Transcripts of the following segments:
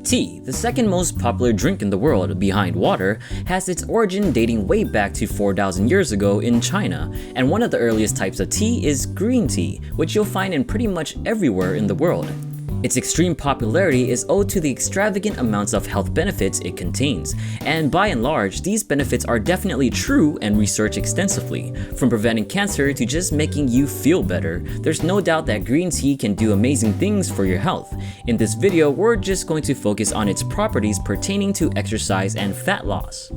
Tea, the second most popular drink in the world behind water, has its origin dating way back to 4,000 years ago in China, and one of the earliest types of tea is green tea, which you'll find in pretty much everywhere in the world. Its extreme popularity is owed to the extravagant amounts of health benefits it contains, and by and large, these benefits are definitely true and researched extensively. From preventing cancer to just making you feel better, there's no doubt that green tea can do amazing things for your health. In this video, we're just going to focus on its properties pertaining to exercise and fat loss.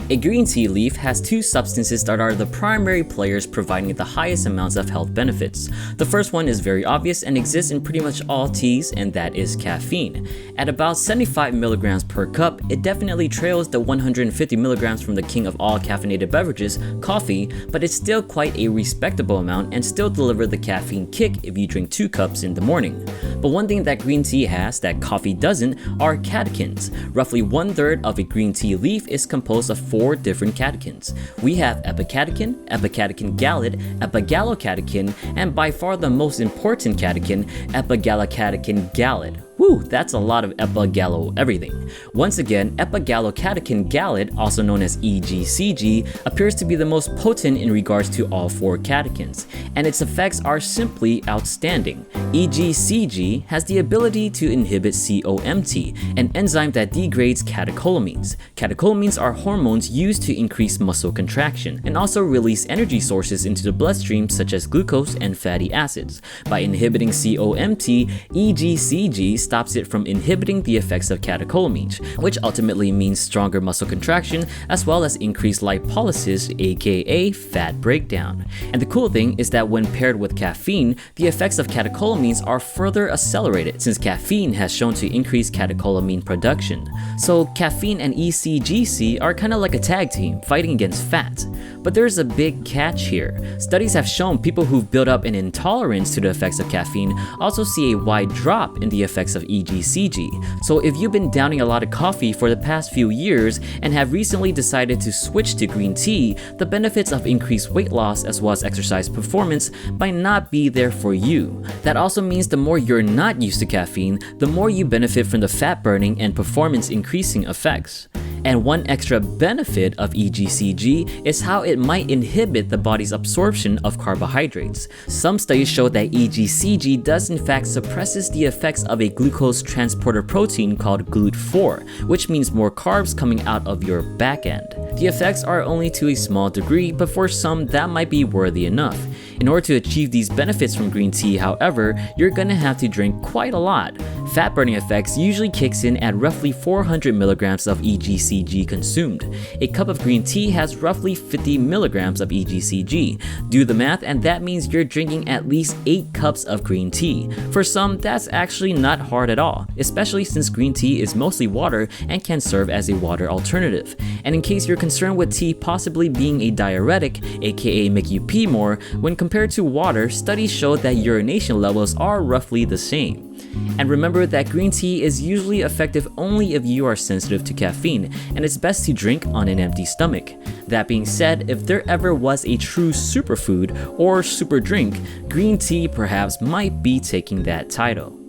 A green tea leaf has two substances that are the primary players providing the highest amounts of health benefits. The first one is very obvious and exists in pretty much all teas, and that is caffeine. At about 75 milligrams per cup, it definitely trails the 150 milligrams from the king of all caffeinated beverages, coffee, but it's still quite a respectable amount and still deliver the caffeine kick if you drink 2 cups in the morning. But one thing that green tea has that coffee doesn't are catechins. Roughly 1/3 of a green tea leaf is composed of 4 different catechins. We have epicatechin, epicatechin gallate, epigallocatechin, and by far the most important catechin, epigallocatechin gallate. Whew, that's a lot of epigallo everything. Once again, epigallocatechin gallate, also known as EGCG, appears to be the most potent in regards to all 4 catechins, and its effects are simply outstanding. EGCG has the ability to inhibit COMT, an enzyme that degrades catecholamines. Catecholamines are hormones used to increase muscle contraction and also release energy sources into the bloodstream such as glucose and fatty acids. By inhibiting COMT, EGCG stops it from inhibiting the effects of catecholamines, which ultimately means stronger muscle contraction as well as increased lipolysis, aka fat breakdown. And the cool thing is that when paired with caffeine, the effects of catecholamines are further accelerated since caffeine has shown to increase catecholamine production. So caffeine and EGCG are kind of like a tag team fighting against fat. But there's a big catch here. Studies have shown people who've built up an intolerance to the effects of caffeine also see a wide drop in the effects of EGCG. So if you've been downing a lot of coffee for the past few years and have recently decided to switch to green tea, the benefits of increased weight loss as well as exercise performance might not be there for you. That also means the more you're not used to caffeine, the more you benefit from the fat burning and performance increasing effects. And one extra benefit of EGCG is how it might inhibit the body's absorption of carbohydrates. Some studies show that EGCG does in fact suppresses the effects of a glucose transporter protein called GLUT4, which means more carbs coming out of your back end. The effects are only to a small degree, but for some that might be worthy enough. In order to achieve these benefits from green tea, however, you're gonna have to drink quite a lot. Fat burning effects usually kicks in at roughly 400 milligrams of EGCG consumed. A cup of green tea has roughly 50 milligrams of EGCG. Do the math and that means you're drinking at least 8 cups of green tea. For some, that's actually not hard at all, especially since green tea is mostly water and can serve as a water alternative. And in case you're concerned with tea possibly being a diuretic, aka make you pee more, when compared to water, studies show that urination levels are roughly the same. And remember that green tea is usually effective only if you are sensitive to caffeine, and it's best to drink on an empty stomach. That being said, if there ever was a true superfood or super drink, green tea perhaps might be taking that title.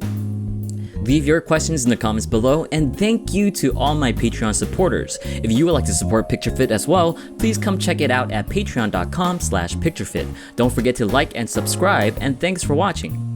Leave your questions in the comments below, and thank you to all my Patreon supporters. If you would like to support PictureFit as well, please come check it out at patreon.com/PictureFit. Don't forget to like and subscribe, and thanks for watching.